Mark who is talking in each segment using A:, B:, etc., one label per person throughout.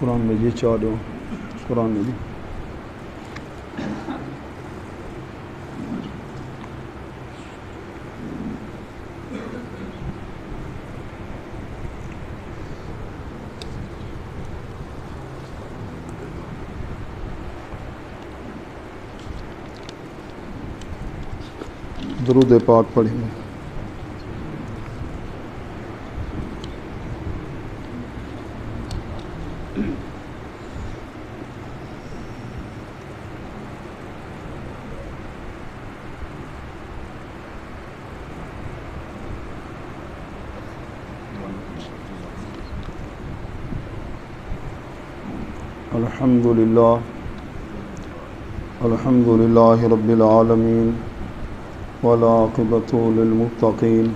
A: قرآن میں یہ چاہ دو قرآن میں بھی درود پاک پڑھیں گے۔ الحمد للہ رب العالمین والعاقبۃ للمتقین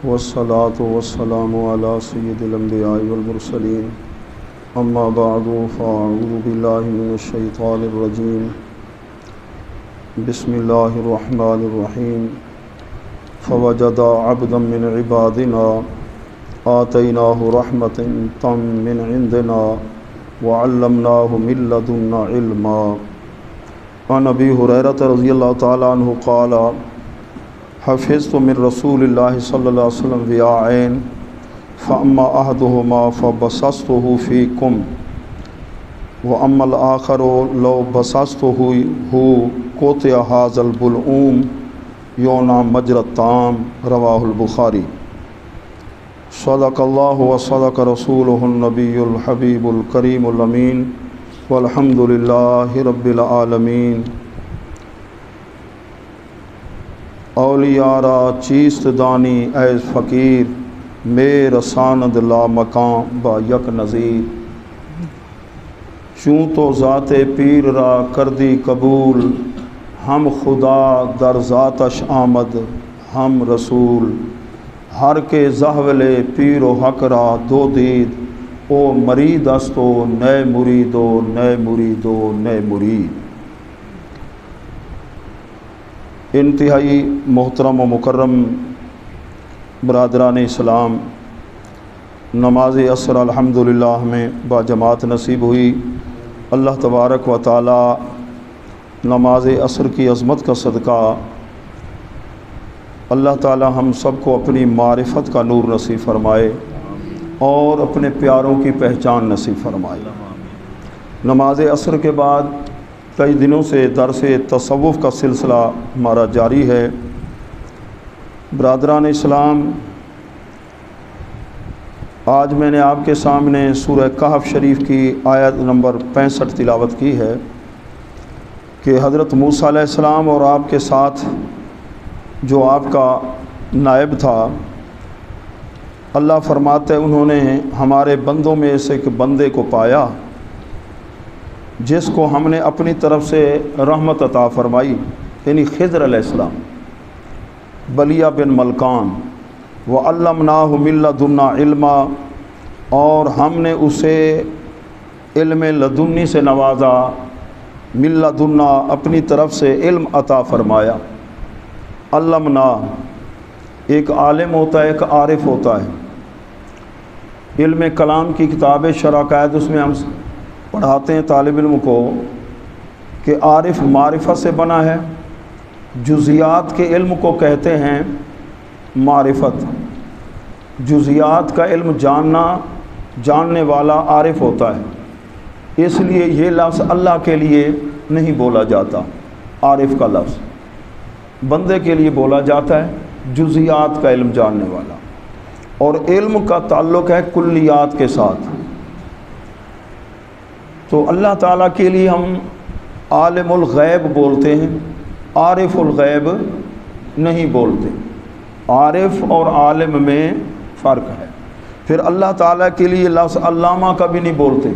A: والصلاة والسلام علی سید الانبیاء والمرسلین اما بعد فاعوذ باللہ من الشیطان الرجیم بسم اللہ الرحمن الرحیم فوجد عبدا من عبادنا آتیناہ رحمة من عندنا وعلمناہ من لدنا علما۔ عن ابی ہریرہ رضی اللہ تعالی عنہ قال حفظت من رسول اللہ صلی اللہ علیہ وسلم وعاءین فاما احدہما فبسطته فیکم واما الاخر لو بسطته قطع هذا البلعوم یونا مجرى الطعام رواہ البخاری۔ صدق اللہ وصدق رسولہ النبی الحبیب الکریم الامین والحمد للہ رب العالمین۔ اولیاء را چیست دانی اے فقیر میں رساند لا مکان با یک نظیر۔ چوں تو ذات پیر را کردی قبول ہم خدا در ذاتش آمد ہم رسول۔ ہر کے زحول پیر و حق را دو دید او مرید است و نئے مرید و نئے مرید و نئے مرید۔ انتہائی محترم و مکرم برادران اسلام، نماز عصر الحمدللہ ہمیں با جماعت نصیب ہوئی۔ اللہ تبارک و تعالی نماز عصر کی عظمت کا صدقہ اللہ تعالی ہم سب کو اپنی معرفت کا نور نصیب فرمائے اور اپنے پیاروں کی پہچان نصیب فرمائے۔ نماز عصر کے بعد کئی دنوں سے درس تصوف کا سلسلہ ہمارا جاری ہے۔ برادران اسلام، آج میں نے آپ کے سامنے سورہ کہف شریف کی آیت نمبر 65 تلاوت کی ہے کہ حضرت موسیٰ علیہ السلام اور آپ کے ساتھ جو آپ کا نائب تھا، اللہ فرماتے انہوں نے ہمارے بندوں میں سے ایک بندے کو پایا جس کو ہم نے اپنی طرف سے رحمت عطا فرمائی، یعنی خضر علیہ السلام، بلیہ بن ملکان، وعلمناہ من لدنا علما، اور ہم نے اسے علم لدنی سے نوازا، من لدنا اپنی طرف سے علم عطا فرمایا۔ علمنا، ایک عالم ہوتا ہے ایک عارف ہوتا ہے۔ علم کلام کی کتاب شرح قائد، اس میں ہم پڑھاتے ہیں طالب علم کو کہ عارف معرفت سے بنا ہے، جزیات کے علم کو کہتے ہیں معرفت۔ جزیات کا علم جاننے والا عارف ہوتا ہے، اس لیے یہ لفظ اللہ کے لیے نہیں بولا جاتا، عارف کا لفظ بندے کے لیے بولا جاتا ہے، جزیات کا علم جاننے والا۔ اور علم کا تعلق ہے کلیات کے ساتھ۔ تو اللہ تعالیٰ کے لیے ہم عالم الغیب بولتے ہیں، عارف الغیب نہیں بولتے۔ عارف اور عالم میں فرق ہے۔ پھر اللہ تعالیٰ کے لیے لفظ علامہ کا بھی نہیں بولتے،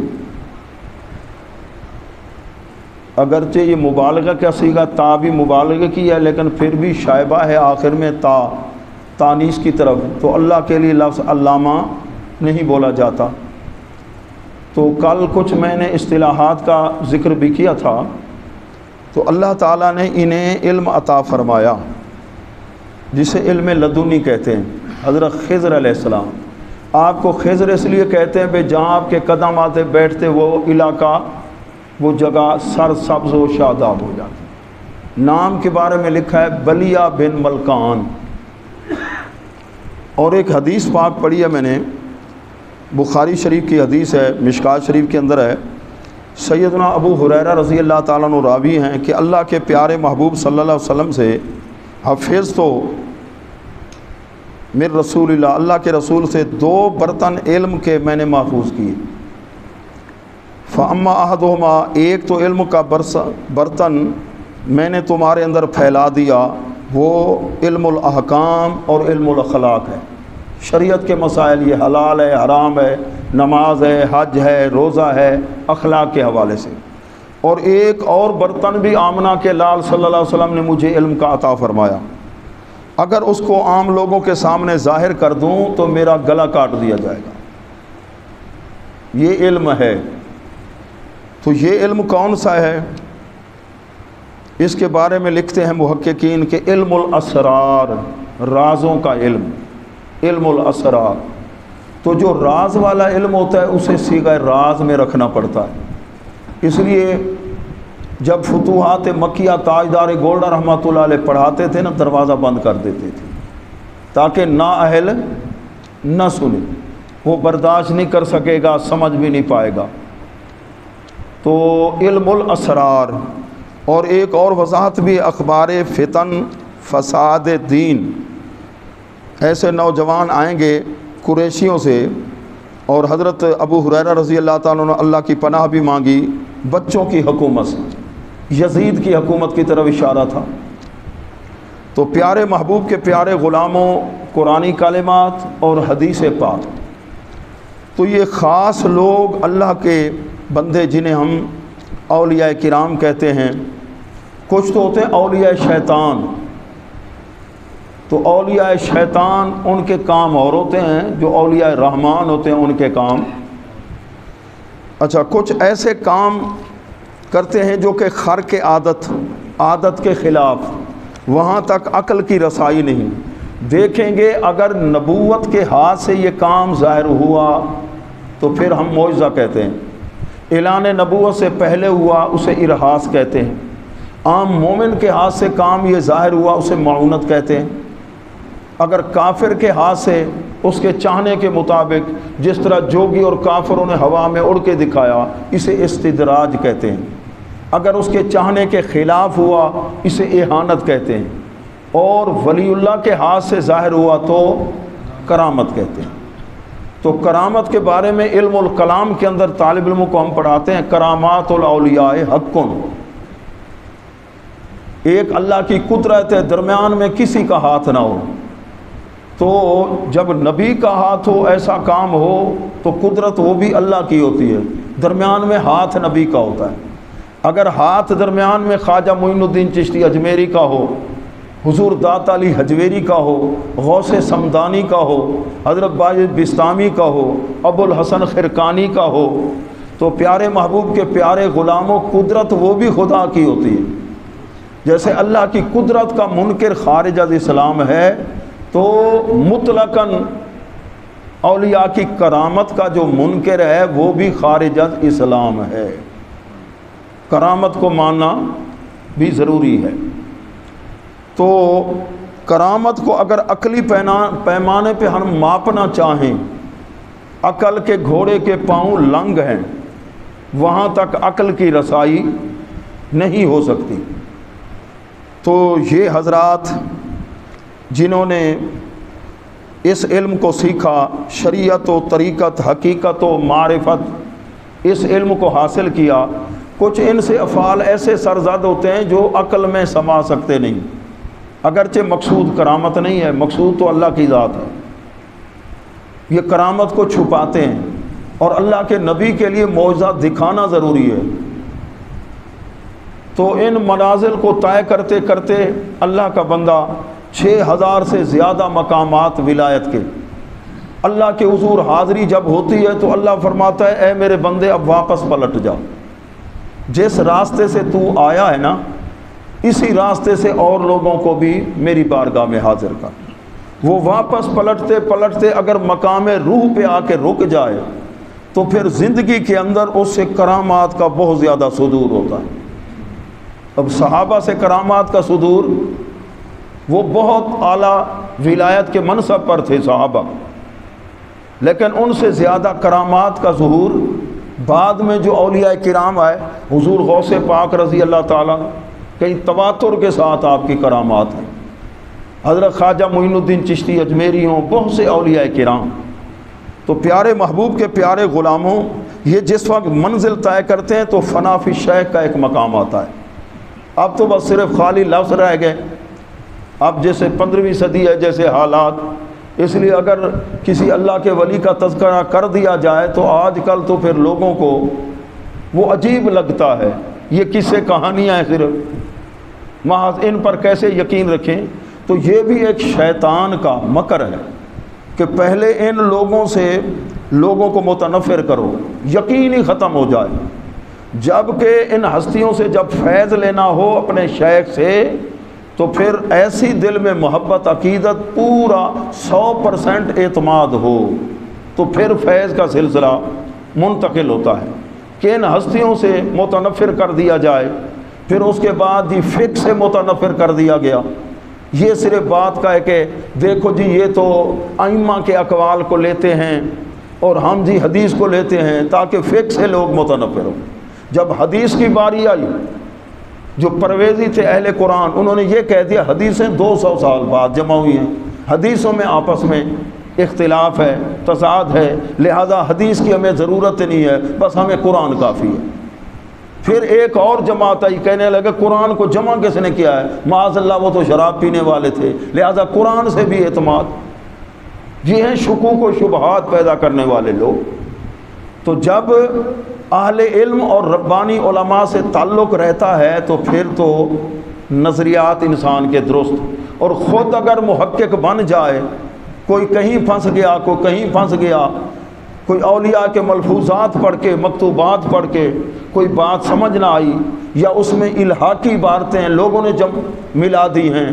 A: اگرچہ یہ مبالغہ کا صیغہ تا بھی مبالغہ کی ہے، لیکن پھر بھی شائبہ ہے آخر میں تا تانیث کی طرف، تو اللہ کے لیے لفظ علامہ نہیں بولا جاتا۔ تو کل کچھ میں نے اصطلاحات کا ذکر بھی کیا تھا۔ تو اللہ تعالیٰ نے انہیں علم عطا فرمایا جسے علم لدنی کہتے ہیں۔ حضرت خضر علیہ السلام آپ کو خضر اس لیے کہتے ہیں کہ جہاں آپ کے قدم آتے بیٹھتے وہ علاقہ، وہ جگہ سر سبز و شاداب ہو جاتی۔ نام کے بارے میں لکھا ہے بلیہ بن ملکان۔ اور ایک حدیث پاک پڑھی ہے میں نے، بخاری شریف کی حدیث ہے، مشکات شریف کے اندر ہے، سیدنا ابو ہریرہ رضی اللہ تعالیٰ عنہ راوی ہیں کہ اللہ کے پیارے محبوب صلی اللہ علیہ وسلم سے حفظ تو من رسول اللہ، اللہ کے رسول سے 2 برتن علم کے میں نے محفوظ کیے۔ فاما احدہما، ایک تو علم کا برتن میں نے تمہارے اندر پھیلا دیا، وہ علم الاحکام اور علم الاخلاق ہے، شریعت کے مسائل، یہ حلال ہے، حرام ہے، نماز ہے، حج ہے، روزہ ہے، اخلاق کے حوالے سے۔ اور ایک اور برتن بھی آمنہ کے لال صلی اللہ علیہ وسلم نے مجھے علم کا عطا فرمایا، اگر اس کو عام لوگوں کے سامنے ظاہر کر دوں تو میرا گلا کاٹ دیا جائے گا۔ یہ علم ہے۔ تو یہ علم کون سا ہے؟ اس کے بارے میں لکھتے ہیں محققین کہ علم الاسرار، رازوں کا علم، علم الاسرار۔ تو جو راز والا علم ہوتا ہے اسے صیغہ راز میں رکھنا پڑتا ہے۔ اس لیے جب فتوحات مکیہ تاجدار گولڈا رحمۃ اللہ علیہ پڑھاتے تھے نا، دروازہ بند کر دیتے تھے تاکہ نااہل نہ سنے، وہ برداشت نہیں کر سکے گا، سمجھ بھی نہیں پائے گا۔ تو علم الاسرار، اور ایک اور وضاحت بھی، اخبار فتن فساد دین۔ ایسے نوجوان آئیں گے قریشیوں سے، اور حضرت ابو ہریرہ رضی اللہ تعالیٰ عنہ اللہ کی پناہ بھی مانگی بچوں کی حکومت سے، یزید کی حکومت کی طرف اشارہ تھا۔ تو پیارے محبوب کے پیارے غلاموں، قرآنی کلمات اور حدیث پاک، تو یہ خاص لوگ اللہ کے بندے جنہیں ہم اولیاء کرام کہتے ہیں۔ کچھ تو ہوتے ہیں اولیاء شیطان، تو اولیاء شیطان ان کے کام اور ہوتے ہیں، جو اولیاء رحمان ہوتے ہیں ان کے کام اچھا کچھ ایسے کام کرتے ہیں جو کہ خرق عادت کے خلاف، وہاں تک عقل کی رسائی نہیں۔ دیکھیں گے اگر نبوت کے ہاتھ سے یہ کام ظاہر ہوا تو پھر ہم معجزہ کہتے ہیں، اعلان نبوت سے پہلے ہوا اسے ارہاس کہتے ہیں، عام مومن کے ہاتھ سے کام یہ ظاہر ہوا اسے معونت کہتے ہیں، اگر کافر کے ہاتھ سے اس کے چاہنے کے مطابق، جس طرح جوگی اور کافروں نے ہوا میں اڑ کے دکھایا، اسے استدراج کہتے ہیں، اگر اس کے چاہنے کے خلاف ہوا اسے اہانت کہتے ہیں، اور ولی اللہ کے ہاتھ سے ظاہر ہوا تو کرامت کہتے ہیں۔ تو کرامت کے بارے میں علم الکلام کے اندر طالب علموں کو ہم پڑھاتے ہیں کرامات الاولیاء حقن، ایک اللہ کی قدرت ہے، درمیان میں کسی کا ہاتھ نہ ہو۔ تو جب نبی کا ہاتھ ہو، ایسا کام ہو، تو قدرت وہ بھی اللہ کی ہوتی ہے، درمیان میں ہاتھ نبی کا ہوتا ہے۔ اگر ہاتھ درمیان میں خواجہ معین الدین چشتی اجمیری کا ہو، حضور داتا علی حجویری کا ہو، غوث سمدانی کا ہو، حضرت باجد بستامی کا ہو، ابو الحسن خرقانی کا ہو، تو پیارے محبوب کے پیارے غلاموں، قدرت وہ بھی خدا کی ہوتی ہے۔ جیسے اللہ کی قدرت کا منکر خارج از اسلام ہے، تو مطلقاً اولیاء کی کرامت کا جو منکر ہے وہ بھی خارج از اسلام ہے۔ کرامت کو ماننا بھی ضروری ہے۔ تو کرامت کو اگر عقلی پیمانے پہ ہم ماپنا چاہیں، عقل کے گھوڑے کے پاؤں لنگ ہیں، وہاں تک عقل کی رسائی نہیں ہو سکتی۔ تو یہ حضرات جنہوں نے اس علم کو سیکھا، شریعت و طریقت، حقیقت و معرفت، اس علم کو حاصل کیا، کچھ ان سے افعال ایسے سرزد ہوتے ہیں جو عقل میں سما سکتے نہیں، اگرچہ مقصود کرامت نہیں ہے، مقصود تو اللہ کی ذات ہے، یہ کرامت کو چھپاتے ہیں، اور اللہ کے نبی کے لیے معجزہ دکھانا ضروری ہے۔ تو ان منازل کو طے کرتے کرتے اللہ کا بندہ 6000 سے زیادہ مقامات ولایت کے، اللہ کے حضور حاضری جب ہوتی ہے تو اللہ فرماتا ہے اے میرے بندے اب واپس پلٹ جا، جس راستے سے تو آیا ہے نا، اسی راستے سے اور لوگوں کو بھی میری بارگاہ میں حاضر کر۔ وہ واپس پلٹتے پلٹتے اگر مقام روح پہ آ کے رک جائے تو پھر زندگی کے اندر اس سے کرامات کا بہت زیادہ صدور ہوتا ہے۔ اب صحابہ سے کرامات کا صدور، وہ بہت اعلیٰ ولایت کے منصب پر تھے صحابہ، لیکن ان سے زیادہ کرامات کا ظہور بعد میں جو اولیاء کرام آئے، حضور غوث پاک رضی اللہ تعالیٰ، کئی تواتر کے ساتھ آپ کی کرامات ہیں، حضرت خواجہ معین الدین چشتی اجمیری ہوں، بہت سے اولیاء کرام۔ تو پیارے محبوب کے پیارے غلاموں، یہ جس وقت منزل طے کرتے ہیں تو فنا فی الشیخ کا ایک مقام آتا ہے۔ اب تو بس صرف خالی لفظ رہ گئے، اب جیسے 15ویں صدی ہے جیسے حالات، اس لیے اگر کسی اللہ کے ولی کا تذکرہ کر دیا جائے تو آج کل تو پھر لوگوں کو وہ عجیب لگتا ہے، یہ قصے کہانیاں ہیں صرف، محض ان پر کیسے یقین رکھیں؟ تو یہ بھی ایک شیطان کا مکر ہے کہ پہلے ان لوگوں سے لوگوں کو متنفر کرو، یقین ہی ختم ہو جائے، جبکہ ان ہستیوں سے جب فیض لینا ہو اپنے شیخ سے تو پھر ایسی دل میں محبت عقیدت پورا 100% اعتماد ہو تو پھر فیض کا سلسلہ منتقل ہوتا ہے۔ کہ ان ہستیوں سے متنفر کر دیا جائے، پھر اس کے بعد جی فقہ سے متنفر کر دیا گیا، یہ صرف بات کا ہے کہ دیکھو جی یہ تو ائمہ کے اقوال کو لیتے ہیں اور ہم جی حدیث کو لیتے ہیں تاکہ فقہ سے لوگ متنفر ہوں۔ جب حدیث کی باری آئی، جو پرویزی تھے اہل قرآن، انہوں نے یہ کہہ دیا حدیثیں 200 سال بعد جمع ہوئی ہیں، حدیثوں میں آپس میں اختلاف ہے، تضاد ہے، لہذا حدیث کی ہمیں ضرورت نہیں ہے، بس ہمیں قرآن کافی ہے۔ پھر ایک اور جماعت آئی، کہنے لگے قرآن کو جمع کس نے کیا ہے؟ معاذ اللہ وہ تو شراب پینے والے تھے، لہذا قرآن سے بھی اعتماد۔ یہ ہیں شکوک و شبہات پیدا کرنے والے لوگ۔ تو جب اہل علم اور ربانی علماء سے تعلق رہتا ہے تو پھر تو نظریات انسان کے درست، اور خود اگر محقق بن جائے، کوئی کہیں پھنس گیا، کوئی کہیں پھنس گیا، کوئی اولیاء کے ملفوظات پڑھ کے، مکتوبات پڑھ کے کوئی بات سمجھ نہ آئی، یا اس میں الہاقی باتیں لوگوں نے جب ملا دی ہیں۔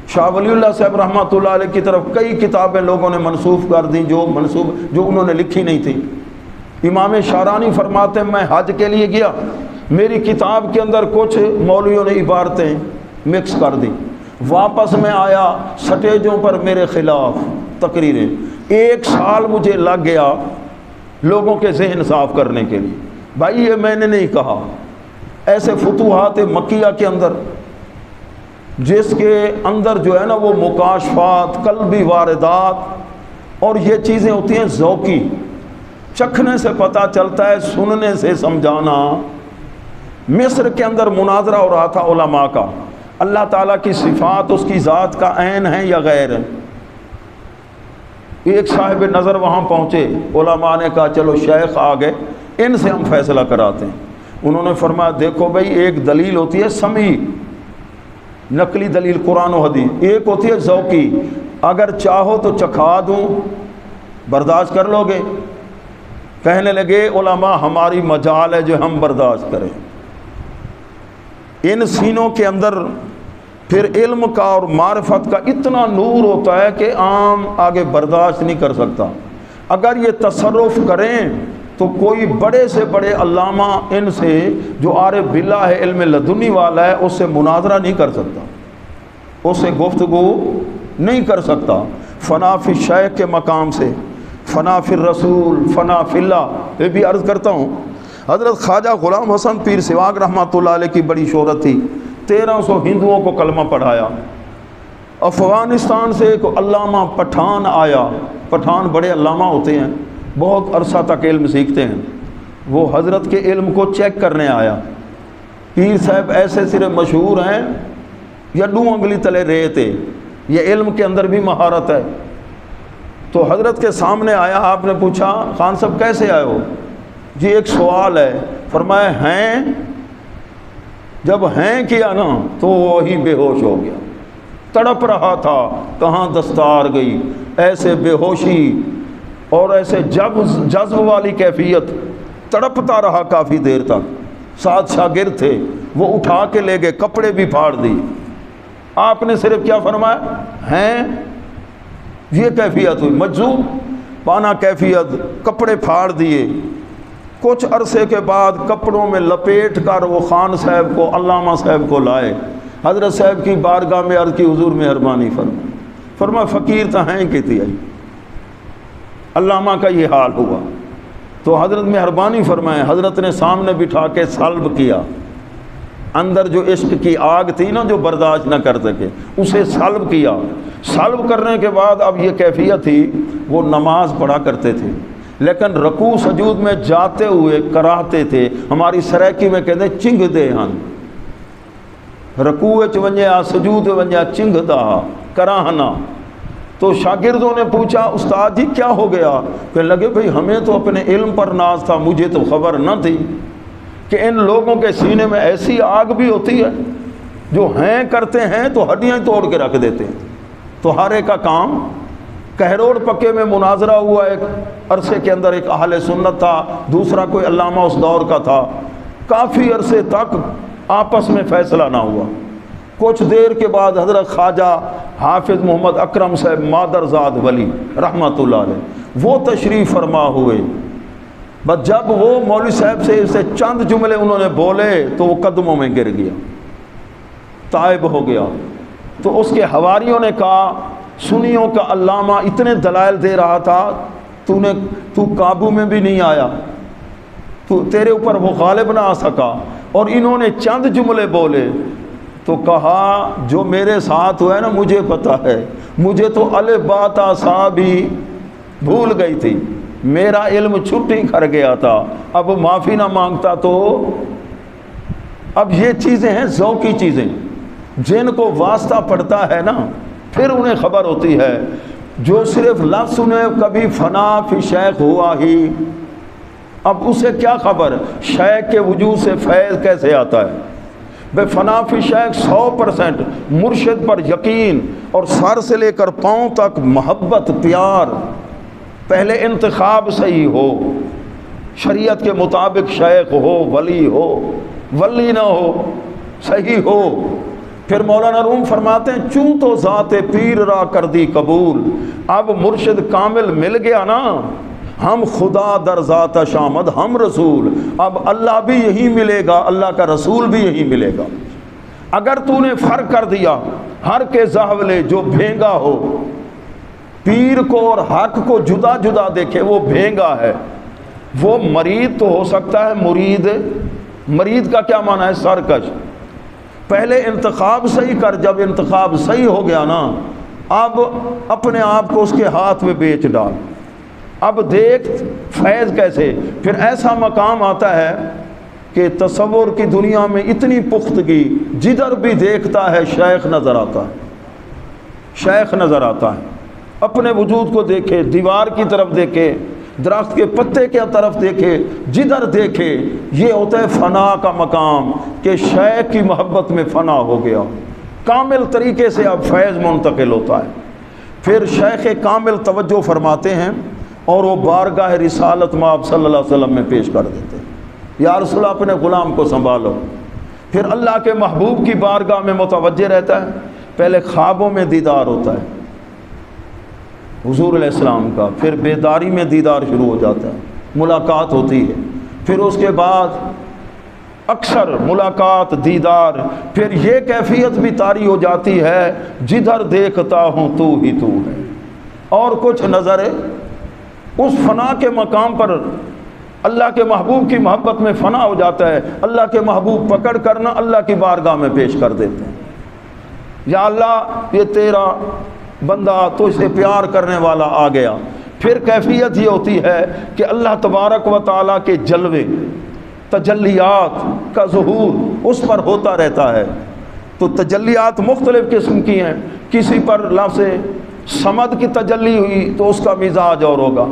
A: شاہ ولی اللہ صاحب رحمۃ اللہ علیہ کی طرف کئی کتابیں لوگوں نے منسوخ کر دیں جو انہوں نے لکھی نہیں تھی۔ امام شارانی فرماتے ہیں میں حج کے لیے گیا، میری کتاب کے اندر کچھ مولویوں نے عبارتیں مکس کر دی، واپس میں آیا سٹیجوں پر میرے خلاف تقریریں، 1 سال مجھے لگ گیا لوگوں کے ذہن صاف کرنے کے لیے۔ بھائی یہ میں نے نہیں کہا، ایسے فتوحات مکیہ کے اندر جس کے اندر جو ہے نا وہ مکاشفات، قلبی واردات اور یہ چیزیں ہوتی ہیں ذوقی، چکھنے سے پتہ چلتا ہے، سننے سے سمجھانا۔ مصر کے اندر مناظرہ ہو رہا تھا علماء کا، اللہ تعالیٰ کی صفات اس کی ذات کا عین ہے یا غیر ہے۔ ایک صاحب نظر وہاں پہنچے، علماء نے کہا چلو شیخ آ گئے، ان سے ہم فیصلہ کراتے ہیں۔ انہوں نے فرمایا دیکھو بھائی، ایک دلیل ہوتی ہے سمعی، نقلی دلیل قرآن و حدیث، ایک ہوتی ہے ذوقی، اگر چاہو تو چکھا دوں، برداشت کر لو گے؟ کہنے لگے علماء ہماری مجال ہے جو ہم برداشت کریں۔ ان سینوں کے اندر پھر علم کا اور معرفت کا اتنا نور ہوتا ہے کہ عام آگے برداشت نہیں کر سکتا۔ اگر یہ تصرف کریں تو کوئی بڑے سے بڑے علامہ ان سے جو عارف باللہ ہے، علم لدنی والا ہے، اس سے مناظرہ نہیں کر سکتا، اس سے گفتگو نہیں کر سکتا۔ فنا فی الشیخ کے مقام سے فنا فی الرسول، فنا فی اللہ، یہ بھی عرض کرتا ہوں۔ حضرت خواجہ غلام حسن پیر سواگ رحمۃ اللہ علیہ کی بڑی شہرت تھی، 1300 ہندوؤں کو کلمہ پڑھایا۔ افغانستان سے ایک علامہ پٹھان آیا، پٹھان بڑے علامہ ہوتے ہیں، بہت عرصہ تک علم سیکھتے ہیں، وہ حضرت کے علم کو چیک کرنے آیا۔ پیر صاحب ایسے صرف مشہور ہیں یا 2 انگلی تلے رہتے، یہ علم کے اندر بھی مہارت ہے۔ تو حضرت کے سامنے آیا، آپ نے پوچھا خان صاحب کیسے آئے ہو؟ جی ایک سوال ہے۔ فرمایا ہیں؟ جب ہیں کیا نا تو وہی بے ہوش ہو گیا، تڑپ رہا تھا کہاں دستار گئی، ایسے بے ہوشی اور ایسے جذب والی کیفیت، تڑپتا رہا کافی دیر تک۔ 7 شاگرد تھے، وہ اٹھا کے لے گئے، کپڑے بھی پھاڑ دی۔ آپ نے صرف کیا فرمایا؟ ہیں؟ یہ کیفیت ہوئی، مجذوب پانا کیفیت، کپڑے پھاڑ دیے، کچھ عرصے کے بعد کپڑوں میں لپیٹ کر وہ خان صاحب کو، علامہ صاحب کو لائے، حضرت صاحب کی بارگاہ میں عرض کی حضور مہربانی فرما فقیر تو ہیں کہتی آئی، علامہ کا یہ حال ہوا تو حضرت مہربانی فرمائے، حضرت نے سامنے بٹھا کے سلب کیا، اندر جو عشق کی آگ تھی نا جو برداشت نہ کر سکے اسے سلب کیا، سلب کرنے کے بعد اب یہ کیفیت تھی، وہ نماز پڑھا کرتے تھے لیکن رکوع سجود میں جاتے ہوئے کراہتے تھے، ہماری سرائکی میں کہتے ہیں چنگ دے ہن، رکوع ونجیا سجود ونجیا چنگ دا کراہنا۔ تو شاگردوں نے پوچھا استاد جی کیا ہو گیا؟ کہنے لگے بھئی ہمیں تو اپنے علم پر ناز تھا، مجھے تو خبر نہ تھی کہ ان لوگوں کے سینے میں ایسی آگ بھی ہوتی ہے، جو ہیں کرتے ہیں تو ہڈیاں توڑ کے رکھ دیتے ہیں۔ تو ہارے کا کام کہروڑ پکے میں مناظرہ ہوا، ایک عرصے کے اندر ایک اہل سنت تھا، دوسرا کوئی علامہ اس دور کا تھا، کافی عرصے تک آپس میں فیصلہ نہ ہوا۔ کچھ دیر کے بعد حضرت خواجہ حافظ محمد اکرم صاحب مادرزاد ولی رحمۃ اللہ علیہ وہ تشریف فرما ہوئے، بس جب وہ مولوی صاحب سے چند جملے انہوں نے بولے تو وہ قدموں میں گر گیا، تائب ہو گیا۔ تو اس کے حواریوں نے کہا سنیوں کا علامہ اتنے دلائل دے رہا تھا، تو قابو میں بھی نہیں آیا، تیرے اوپر وہ غالب نہ آ سکا، اور انہوں نے چند جملے بولے تو کہا جو میرے ساتھ ہوا ہے نا مجھے پتہ ہے، مجھے تو الف با تا سا بھی بھول گئی تھی، میرا علم چھٹی کر گیا تھا، اب معافی نہ مانگتا تو۔ اب یہ چیزیں ہیں ذوقی چیزیں، جن کو واسطہ پڑتا ہے نا پھر انہیں خبر ہوتی ہے، جو صرف لفظ سنے کبھی فنا فی شیخ ہوا ہی، اب اسے کیا خبر شیخ کے وجود سے فیض کیسے آتا ہے؟ بے فنا فی شیخ 100% مرشد پر یقین اور سر سے لے کر پاؤں تک محبت پیار، پہلے انتخاب صحیح ہو، شریعت کے مطابق شیخ ہو، ولی نہ ہو، صحیح ہو۔ پھر مولانا روم فرماتے ہیں چوں تو ذات پیر را کر دی قبول، اب مرشد کامل مل گیا نا، ہم خدا در ذات شامد ہم رسول، اب اللہ بھی یہی ملے گا، اللہ کا رسول بھی یہی ملے گا۔ اگر تو نے فرق کر دیا ہر کے زاولے جو بھینگا ہو، پیر کو اور حق کو جدا جدا دیکھے وہ بھینگا ہے، وہ مرید تو ہو سکتا ہے، مرید کا کیا معنی ہے؟ سرکش۔ پہلے انتخاب صحیح کر، جب انتخاب صحیح ہو گیا نا اب اپنے آپ کو اس کے ہاتھ میں بیچ ڈال، اب دیکھ فیض کیسے۔ پھر ایسا مقام آتا ہے کہ تصور کی دنیا میں اتنی پختگی، جدھر بھی دیکھتا ہے شیخ نظر آتا ہے، شیخ نظر آتا ہے، اپنے وجود کو دیکھے، دیوار کی طرف دیکھے، درخت کے پتے کی طرف دیکھے، جدھر دیکھے، یہ ہوتا ہے فنا کا مقام کہ شیخ کی محبت میں فنا ہو گیا، کامل طریقے سے اب فیض منتقل ہوتا ہے۔ پھر شیخ کامل توجہ فرماتے ہیں اور وہ بارگاہ رسالت میں آپ صلی اللہ علیہ وسلم میں پیش کر دیتے ہیں، یا رسول اللہ اپنے غلام کو سنبھالو۔ پھر اللہ کے محبوب کی بارگاہ میں متوجہ رہتا ہے، پہلے خوابوں میں دیدار ہوتا ہے حضور علیہ السلام کا، پھر بیداری میں دیدار شروع ہو جاتا ہے، ملاقات ہوتی ہے، پھر اس کے بعد اکثر ملاقات دیدار، پھر یہ کیفیت بھی طاری ہو جاتی ہے جدھر دیکھتا ہوں تو ہی تو ہے، اور کچھ نظر اس فنا کے مقام پر اللہ کے محبوب کی محبت میں فنا ہو جاتا ہے، اللہ کے محبوب پکڑ کرنا اللہ کی بارگاہ میں پیش کر دیتے ہیں، یا اللہ یہ تیرا بندہ تجھ سے پیار کرنے والا آ گیا۔ پھر کیفیت یہ ہوتی ہے کہ اللہ تبارک و تعالیٰ کے جلوے تجلیات کا ظہور اس پر ہوتا رہتا ہے۔ تو تجلیات مختلف قسم کی ہیں، کسی پر لفظ صمد کی تجلی ہوئی تو اس کا مزاج اور ہوگا،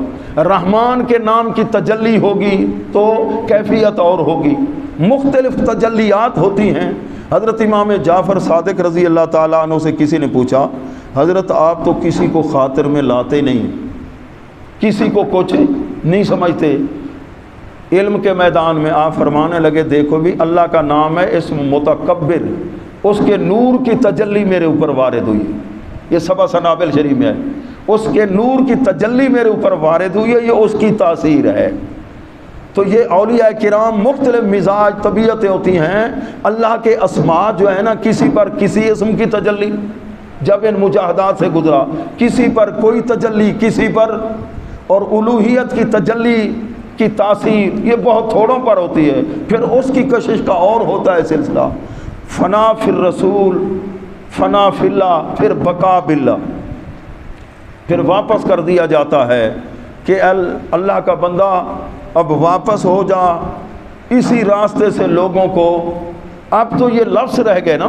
A: رحمان کے نام کی تجلی ہوگی تو کیفیت اور ہوگی، مختلف تجلیات ہوتی ہیں۔ حضرت امام جعفر صادق رضی اللہ تعالیٰ عنہ سے کسی نے پوچھا حضرت آپ تو کسی کو خاطر میں لاتے نہیں، کسی کو کچھ نہیں سمجھتے، علم کے میدان میں آپ فرمانے لگے دیکھو بھی اللہ کا نام ہے اسم متکبر، اس کے نور کی تجلی میرے اوپر وارد ہوئی، یہ سبع سنابل شریف میں ہے، اس کے نور کی تجلی میرے اوپر وارد ہوئی ہے، یہ اس کی تاثیر ہے۔ تو یہ اولیاء کرام مختلف مزاج طبیعتیں ہوتی ہیں۔ اللہ کے اسماء جو ہے نا، کسی پر کسی اسم کی تجلی، جب ان مجاہدات سے گزرا، کسی پر کوئی تجلی، کسی پر، اور الوہیت کی تجلی کی تاثیر یہ بہت تھوڑوں پر ہوتی ہے، پھر اس کی کشش کا اور ہوتا ہے سلسلہ، فنا فی الرسول، فنا فی اللہ، پھر بقا باللہ، پھر واپس کر دیا جاتا ہے کہ اللہ کا بندہ اب واپس ہو جا اسی راستے سے لوگوں کو۔ اب تو یہ لفظ رہ گئے نا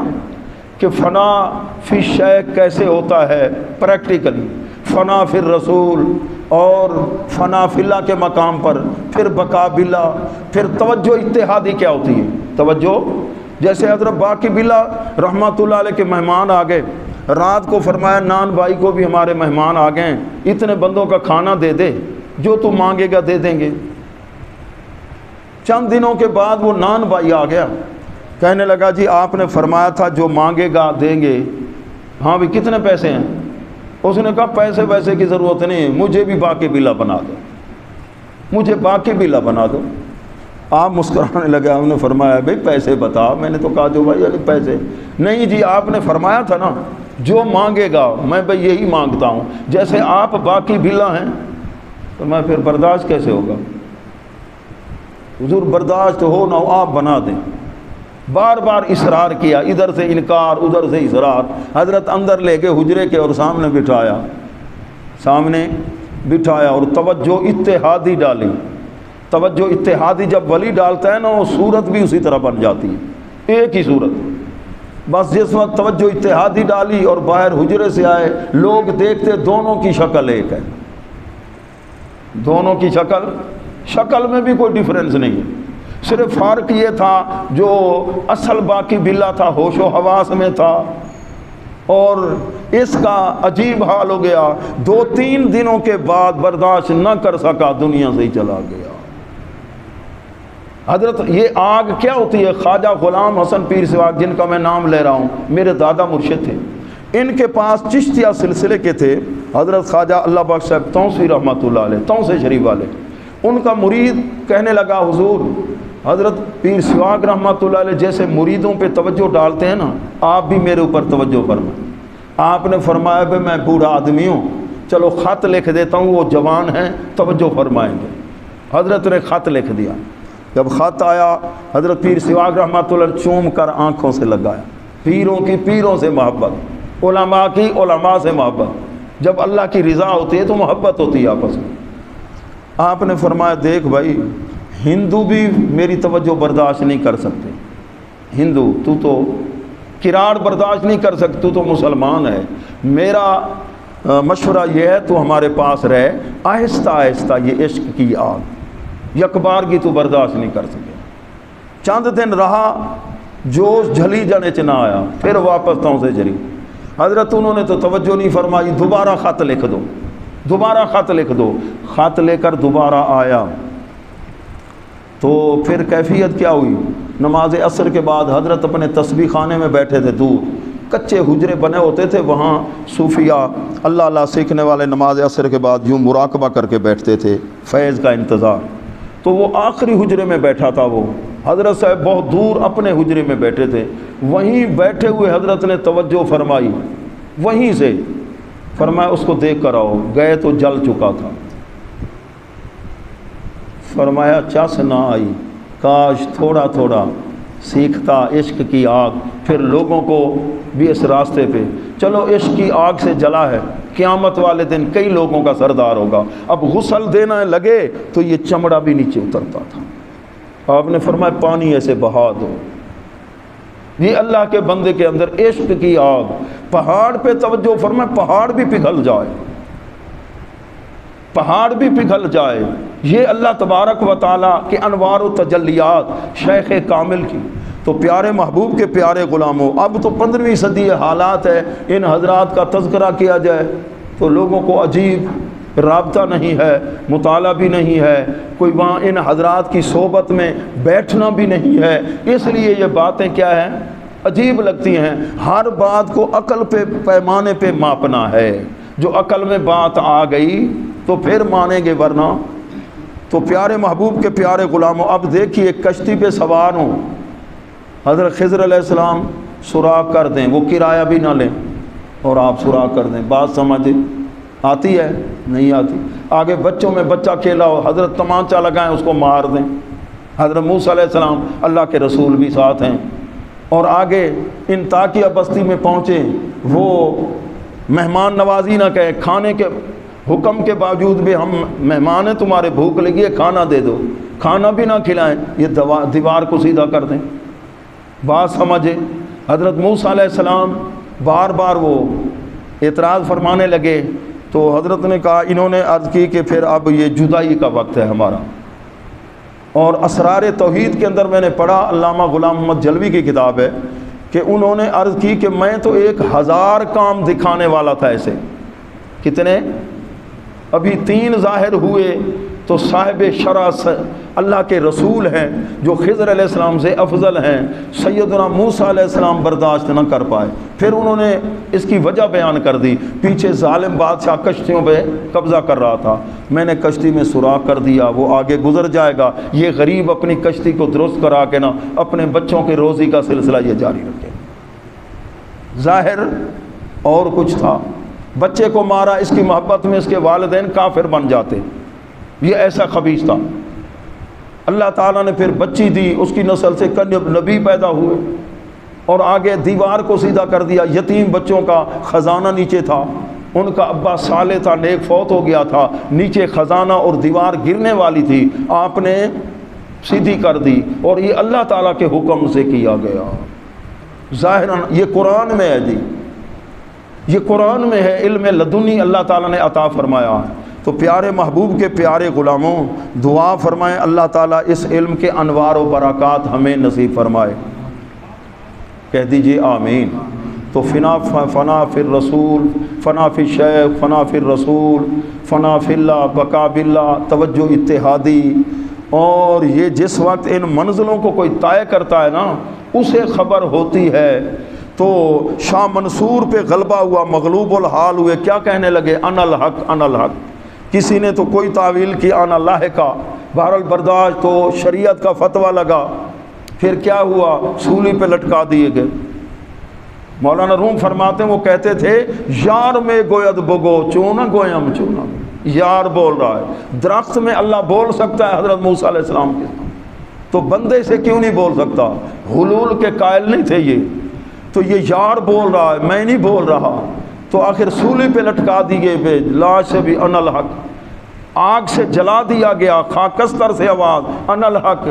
A: کہ فنا فی شے کیسے ہوتا ہے پریکٹیکلی، فنا فی الرسول اور فنا فی اللہ کے مقام پر، پھر بقا باللہ، پھر توجہ اتحادی کیا ہوتی ہے؟ توجہ جیسے حضرت باقی باللہ رحمۃ اللہ علیہ کے مہمان آ گئے، رات کو فرمایا نان بھائی کو بھی ہمارے مہمان آ گئے ہیں، اتنے بندوں کا کھانا دے دے، جو تو مانگے گا دے دیں گے۔ چند دنوں کے بعد وہ نان بھائی آ گیا، کہنے لگا جی آپ نے فرمایا تھا جو مانگے گا دیں گے۔ ہاں بھی کتنے پیسے ہیں؟ اس نے کہا پیسے ویسے کی ضرورت نہیں، مجھے بھی باقی باللہ بنا دو، مجھے باقی باللہ بنا دو۔ آپ مسکرانے لگے، ہم نے فرمایا بھائی پیسے بتا۔ میں نے تو کہا جو بھائی علی پیسے نہیں جی، آپ نے فرمایا تھا نا جو مانگے گا میں بھائی یہی مانگتا ہوں، جیسے آپ باقی باللہ ہیں۔ تو میں پھر برداشت کیسے ہوگا؟ حضور برداشت ہو نہ ہو آپ بنا دیں۔ بار بار اصرار کیا، ادھر سے انکار ادھر سے اصرار۔ حضرت اندر لے کے حجرے کے اور سامنے بٹھایا اور توجہ اتحادی ڈالی۔ توجہ اتحادی جب ولی ڈالتا ہے نا، وہ صورت بھی اسی طرح بن جاتی ہے، ایک ہی صورت۔ بس جس وقت توجہ اتحادی ڈالی اور باہر حجرے سے آئے، لوگ دیکھتے دونوں کی شکل ایک ہے، دونوں کی شکل میں بھی کوئی ڈیفرنس نہیں ہے، صرف فرق یہ تھا جو اصل باقی باللہ تھا ہوش و حواس میں تھا، اور اس کا عجیب حال ہو گیا، 2-3 دنوں کے بعد برداشت نہ کر سکا، دنیا سے ہی چلا گیا۔ حضرت یہ آگ کیا ہوتی ہے؟ خواجہ غلام حسن پیر سواگ، جن کا میں نام لے رہا ہوں، میرے دادا مرشد تھے، ان کے پاس چشتیہ سلسلے کے تھے حضرت خواجہ اللہ بخش صاحب توسی رحمۃ اللہ علیہ، توسے شریف والے۔ ان کا مرید کہنے لگا حضور حضرت پیر سواگ رحمۃ اللہ علیہ جیسے مریدوں پہ توجہ ڈالتے ہیں نا، آپ بھی میرے اوپر توجہ فرمائیں۔ آپ نے فرمایا کہ میں بوڑھا آدمی ہوں، چلو خط لکھ دیتا ہوں، وہ جوان ہیں توجہ فرمائیں گے۔ حضرت نے خط لکھ دیا۔ جب خط آیا حضرت پیر سواگ رحمۃ اللہ علیہ چوم کر آنکھوں سے لگایا۔ پیروں کی پیروں سے محبت، علماء کی علماء سے محبت۔ جب اللہ کی رضا ہوتی ہے تو محبت ہوتی ہے آپس میں۔ آپ نے فرمایا دیکھ بھائی، ہندو بھی میری توجہ برداشت نہیں کر سکتے، ہندو تو کراڑ برداشت نہیں کر سکتے، تو مسلمان ہے، میرا مشورہ یہ ہے تو ہمارے پاس رہے، آہستہ آہستہ یہ عشق کی آگ یکبار کی تو برداشت نہیں کر سکے۔ چند دن رہا، جوش جھلی جانے چ نہ آیا، پھر واپس تاؤں سے جری۔ حضرت انہوں نے تو توجہ نہیں فرمائی، دوبارہ خط لکھ دو، دوبارہ خط لکھ دو۔ خط لے کر دوبارہ آیا تو پھر کیفیت کیا ہوئی؟ نماز عصر کے بعد حضرت اپنے تسبیح خانے میں بیٹھے تھے، دور کچے حجرے بنے ہوتے تھے، وہاں صوفیہ اللہ سیکھنے والے نماز عصر کے بعد یوں مراقبہ کر کے بیٹھتے تھے، فیض کا انتظار۔ تو وہ آخری حجرے میں بیٹھا تھا، وہ حضرت صاحب بہت دور اپنے حجرے میں بیٹھے تھے، وہیں بیٹھے ہوئے حضرت نے توجہ فرمائی، وہیں سے فرمایا اس کو دیکھ کر آؤ۔ گئے تو جل چکا تھا۔ فرمایا چس نہ آئی، کاش تھوڑا تھوڑا سیکھتا عشق کی آگ، پھر لوگوں کو بھی اس راستے پہ۔ چلو عشق کی آگ سے جلا ہے، قیامت والے دن کئی لوگوں کا سردار ہوگا۔ اب غسل دینا لگے تو یہ چمڑا بھی نیچے اترتا تھا۔ آپ نے فرمایا پانی ایسے بہا دو۔ یہ اللہ کے بندے کے اندر عشق کی آگ، پہاڑ پہ توجہ فرمائے، پہاڑ بھی پگھل جائے، پہاڑ بھی پگھل جائے۔ یہ اللہ تبارک و تعالیٰ کے انوار و تجلیات شیخ کامل کی۔ تو پیارے محبوب کے پیارے غلاموں، اب تو 15ویں صدی حالات ہے، ان حضرات کا تذکرہ کیا جائے تو لوگوں کو عجیب، رابطہ نہیں ہے، مطالعہ بھی نہیں ہے، کوئی وہاں ان حضرات کی صحبت میں بیٹھنا بھی نہیں ہے، اس لیے یہ باتیں کیا ہیں، عجیب لگتی ہیں۔ ہر بات کو عقل پہ پیمانے پہ ماپنا ہے، جو عقل میں بات آ گئی تو پھر مانیں گے، ورنہ تو پیارے محبوب کے پیارے غلاموں، اب دیکھیے کشتی پہ سوار ہوں، حضرت خضر علیہ السلام سوراخ کر دیں، وہ کرایہ بھی نہ لیں اور آپ سوراخ کر دیں، بات سمجھ آتی ہے؟ نہیں آتی۔ آگے بچوں میں بچہ کھیلا ہو، حضرت تمانچہ لگائیں اس کو مار دیں۔ حضرت موسیٰ علیہ السلام اللہ کے رسول بھی ساتھ ہیں، اور آگے انطاکیہ بستی میں پہنچے، وہ مہمان نوازی نہ کہے، کھانے کے حکم کے باوجود بھی ہم مہمان ہیں تمہارے، بھوک لگی ہے کھانا دے دو، کھانا بھی نہ کھلائیں، یہ دیوار کو سیدھا کر دیں۔ بات سمجھے؟ حضرت موسیٰ علیہ السلام بار بار وہ اعتراض فرمانے لگے، تو حضرت نے کہا، انہوں نے عرض کی کہ پھر اب یہ جدائی کا وقت ہے ہمارا۔ اور اسرار توحید کے اندر میں نے پڑھا، علامہ غلام محمد جلوی کی کتاب ہے، کہ انہوں نے عرض کی کہ میں تو 1000 کام دکھانے والا تھا ایسے۔ کتنے؟ ابھی 3 ظاہر ہوئے تو صاحب شرع اللہ کے رسول ہیں جو خضر علیہ السلام سے افضل ہیں، سیدنا موسیٰ علیہ السلام برداشت نہ کر پائے۔ پھر انہوں نے اس کی وجہ بیان کر دی، پیچھے ظالم بادشاہ کشتیوں پہ قبضہ کر رہا تھا، میں نے کشتی میں سوراخ کر دیا، وہ آگے گزر جائے گا، یہ غریب اپنی کشتی کو درست کرا کے نا اپنے بچوں کے روزی کا سلسلہ یہ جاری رکھے۔ ظاہر اور کچھ تھا، بچے کو مارا، اس کی محبت میں اس کے والدین کافر بن جاتے، یہ ایسا خبیث تھا۔ اللہ تعالیٰ نے پھر بچی دی، اس کی نسل سے نبی پیدا ہوئے، اور آگے دیوار کو سیدھا کر دیا۔ یتیم بچوں کا خزانہ نیچے تھا، ان کا ابا صالح تھا، نیک فوت ہو گیا تھا، نیچے خزانہ اور دیوار گرنے والی تھی، آپ نے سیدھی کر دی، اور یہ اللہ تعالیٰ کے حکم سے کیا گیا۔ ظاہراً یہ قرآن میں ہے جی، یہ قرآن میں ہے، علم لدنی اللہ تعالیٰ نے عطا فرمایا ہے۔ تو پیارے محبوب کے پیارے غلاموں، دعا فرمائیں اللہ تعالیٰ اس علم کے انوار و برکات ہمیں نصیب فرمائے، کہہ دیجئے آمین۔ تو فنا فی الرسول، فنا فی الشیخ، فنا فی الرسول، فنا فی اللہ، بقا باللہ، توجہ اتحادی۔ اور یہ جس وقت ان منزلوں کو کوئی طے کرتا ہے نا، اسے خبر ہوتی ہے۔ تو شاہ منصور پہ غلبہ ہوا، مغلوب الحال ہوئے، کیا کہنے لگے؟ انا الحق انا الحق۔ کسی نے تو کوئی تعویل کی انا لاحقہ، بہرحال برداشت، تو شریعت کا فتویٰ لگا، پھر کیا ہوا؟ سولی پہ لٹکا دیے گئے۔ مولانا روم فرماتے ہیں، وہ کہتے تھے یار میں گوید بگو چونا گویم چونا، یار بول رہا ہے، درخت میں اللہ بول سکتا ہے حضرت موسیٰ علیہ السلام کے، تو بندے سے کیوں نہیں بول سکتا؟ حلول کے قائل نہیں تھے یہ، تو یہ یار بول رہا ہے، میں نہیں بول رہا، تو آخر سولی پہ لٹکا دیے گئے، لاش سے بھی ان الحق، آگ سے جلا دیا گیا، خاکستر سے آواز ان الحق،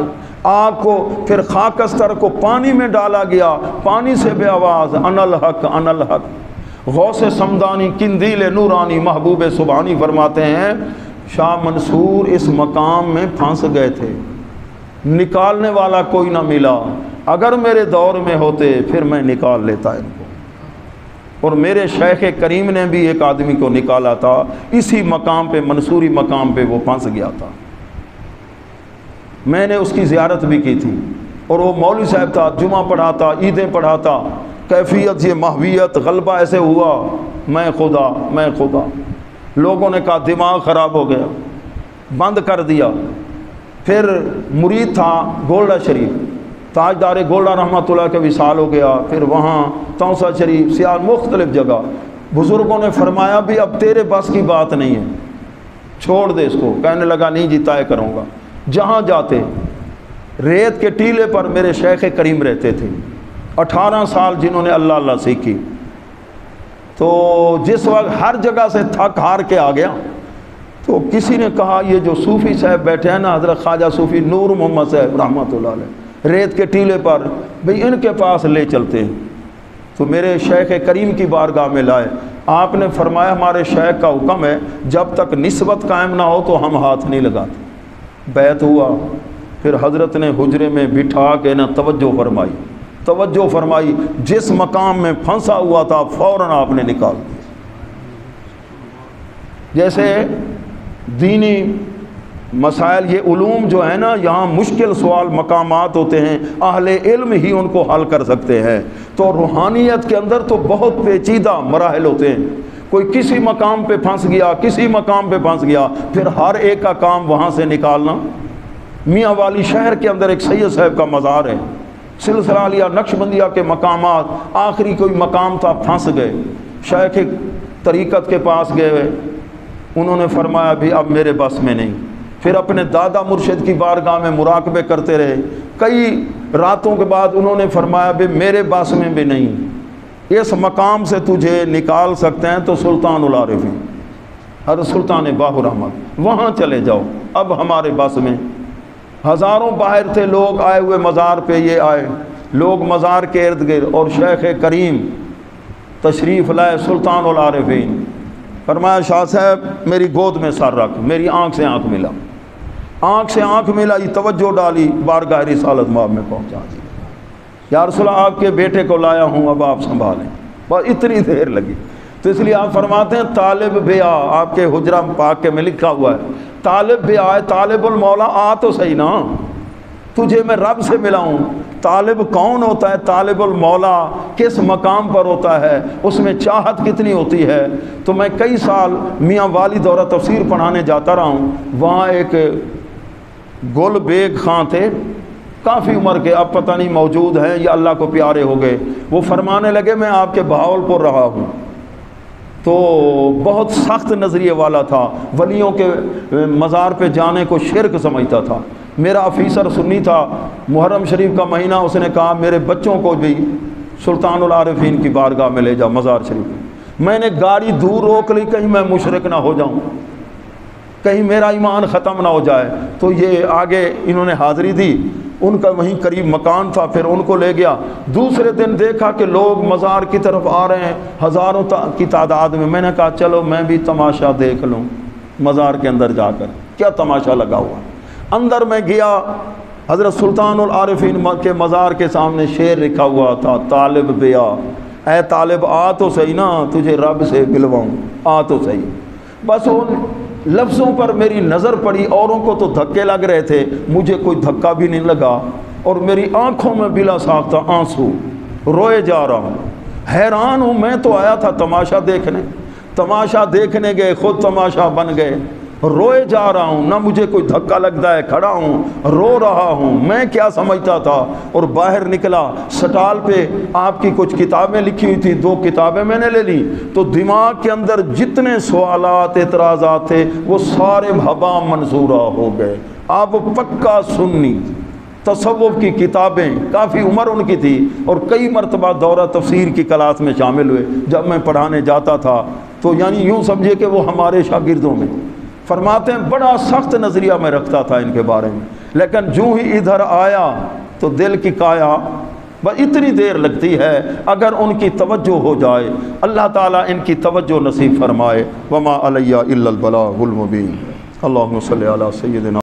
A: آگ کو پھر خاکستر کو پانی میں ڈالا گیا، پانی سے بھی آواز ان الحق ان الحق۔ غوث سمدانی قندیل نورانی محبوب سبحانی فرماتے ہیں، شاہ منصور اس مقام میں پھنس گئے تھے، نکالنے والا کوئی نہ ملا، اگر میرے دور میں ہوتے پھر میں نکال لیتا ان کو۔ اور میرے شیخ کریم نے بھی ایک آدمی کو نکالا تھا، اسی مقام پہ، منصوری مقام پہ وہ پھنس گیا تھا، میں نے اس کی زیارت بھی کی تھی، اور وہ مولوی صاحب تھا، جمعہ پڑھاتا، عیدیں پڑھاتا، کیفیت یہ محویت غلبہ ایسے ہوا، میں خدا میں خدا۔ لوگوں نے کہا دماغ خراب ہو گیا، بند کر دیا۔ پھر مرید تھا گولڈا شریف، تاجدار گولڈا رحمۃ اللہ کا وصال ہو گیا، پھر وہاں توسا شریف، سیال، مختلف جگہ بزرگوں نے فرمایا بھی اب تیرے بس کی بات نہیں ہے، چھوڑ دے اس کو۔ کہنے لگا نہیں جی، طے کروں گا۔ جہاں جاتے ریت کے ٹیلے پر میرے شیخ کریم رہتے تھے، 18 سال جنہوں نے اللہ اللہ سیکھی، تو جس وقت ہر جگہ سے تھک ہار کے آ گیا، تو کسی نے کہا یہ جو صوفی صاحب بیٹھے ہیں نا، حضرت خواجہ صوفی نور محمد صاحب رحمۃ اللہ علیہ، ریت کے ٹیلے پر، بھئی ان کے پاس لے چلتے ہیں۔ تو میرے شیخ کریم کی بارگاہ میں لائے، آپ نے فرمایا ہمارے شیخ کا حکم ہے جب تک نسبت قائم نہ ہو تو ہم ہاتھ نہیں لگاتے۔ بیعت ہوا، پھر حضرت نے حجرے میں بٹھا کے نا توجہ فرمائی، جس مقام میں پھنسا ہوا تھا فوراً آپ نے نکال دیا۔ جیسے دینی مسائل، یہ علوم جو ہے نا، یہاں مشکل سوال مقامات ہوتے ہیں، اہل علم ہی ان کو حل کر سکتے ہیں۔ تو روحانیت کے اندر تو بہت پیچیدہ مراحل ہوتے ہیں، کوئی کسی مقام پہ پھنس گیا، کسی مقام پہ پھنس گیا، پھر ہر ایک کا کام وہاں سے نکالنا۔ میاں والی شہر کے اندر ایک سید صاحب کا مزار ہے، سلسلہ علیہ نقشبندیہ کے مقامات، آخری کوئی مقام تھا، پھنس گئے، شیخ طریقت کے پاس گئے، انہوں نے فرمایا بھی اب میرے بس میں نہیں۔ پھر اپنے دادا مرشد کی بارگاہ میں مراقبے کرتے رہے، کئی راتوں کے بعد انہوں نے فرمایا بھی میرے بس میں بھی نہیں، اس مقام سے تجھے نکال سکتے ہیں تو سلطان العارفین حضرت سلطان باہر احمد، وہاں چلے جاؤ، اب ہمارے بس میں۔ ہزاروں باہر تھے لوگ آئے ہوئے مزار پہ، یہ آئے لوگ مزار کے ارد گرد، اور شیخ کریم تشریف لائے سلطان العارفین، فرمایا شاہ صاحب میری گود میں سر رکھ، میری آنکھ سے آنکھ ملا، آنکھ سے آنکھ ملائی، توجہ ڈالی، بارگاہ رسالت مآب میں پہنچا دی، یا رسول اللہ آپ کے بیٹے کو لایا ہوں، اب آپ سنبھالیں۔ بس اتنی دیر لگی، تو اس لیے آپ فرماتے ہیں طالب بیا، آپ کے حجرہ پاک کے میں لکھا ہوا ہے طالب بیا ہے، طالب المولا، آ تو صحیح نا، تجھے میں رب سے ملا ہوں۔ طالب کون ہوتا ہے؟ طالب المولا کس مقام پر ہوتا ہے، اس میں چاہت کتنی ہوتی ہے۔ تو میں کئی سال میاں والی دورہ تفسیر پڑھانے جاتا رہا ہوں، وہاں ایک گل بیگ خاں تھے، کافی عمر کے، اب پتہ نہیں موجود ہیں یا اللہ کو پیارے ہو گئے، وہ فرمانے لگے میں آپ کے بہاولپور رہا ہوں، تو بہت سخت نظریے والا تھا، ولیوں کے مزار پہ جانے کو شرک سمجھتا تھا۔ میرا آفیسر سنی تھا، محرم شریف کا مہینہ، اس نے کہا میرے بچوں کو بھی سلطان العارفین کی بارگاہ میں لے جا مزار شریف۔ میں نے گاڑی دور روک لی، کہیں میں مشرک نہ ہو جاؤں، کہیں میرا ایمان ختم نہ ہو جائے۔ تو یہ آگے انہوں نے حاضری دی، ان کا وہیں قریب مکان تھا، پھر ان کو لے گیا۔ دوسرے دن دیکھا کہ لوگ مزار کی طرف آ رہے ہیں ہزاروں کی تعداد میں نے کہا چلو میں بھی تماشا دیکھ لوں، مزار کے اندر جا کر کیا تماشا لگا ہوا۔ اندر میں گیا، حضرت سلطان العارفین کے مزار کے سامنے شعر لکھا ہوا تھا، طالب بیا، اے طالب آ تو صحیح نا، تجھے رب سے ملواؤں، آ تو صحیح۔ بس ان لفظوں پر میری نظر پڑی، اوروں کو تو دھکے لگ رہے تھے، مجھے کوئی دھکا بھی نہیں لگا، اور میری آنکھوں میں بلا ساختہ آنسو، روئے جا رہا ہوں، حیران ہوں۔ میں تو آیا تھا تماشا دیکھنے، تماشا دیکھنے گئے خود تماشا بن گئے، روئے جا رہا ہوں، نہ مجھے کوئی دھکا لگتا ہے، کھڑا ہوں رو رہا ہوں۔ میں کیا سمجھتا تھا، اور باہر نکلا، سٹال پہ آپ کی کچھ کتابیں لکھی ہوئی تھی، 2 کتابیں میں نے لے لی، تو دماغ کے اندر جتنے سوالات اعتراضات تھے وہ سارے ہبا منصورہ ہو گئے۔ آپ پکا سنی، تصوف کی کتابیں، کافی عمر ان کی تھی، اور کئی مرتبہ دورہ تفسیر کی کلاس میں شامل ہوئے جب میں پڑھانے جاتا تھا، تو یعنی یوں سمجھے کہ وہ ہمارے شاگردوں میں۔ فرماتے ہیں بڑا سخت نظریہ میں رکھتا تھا ان کے بارے میں، لیکن جو ہی ادھر آیا تو دل کی کایا بس اتنی دیر لگتی ہے، اگر ان کی توجہ ہو جائے، اللہ تعالیٰ ان کی توجہ نصیب فرمائے۔ وما علیہ الا البلاغ المبین۔ اللہم صلی علی سیدنا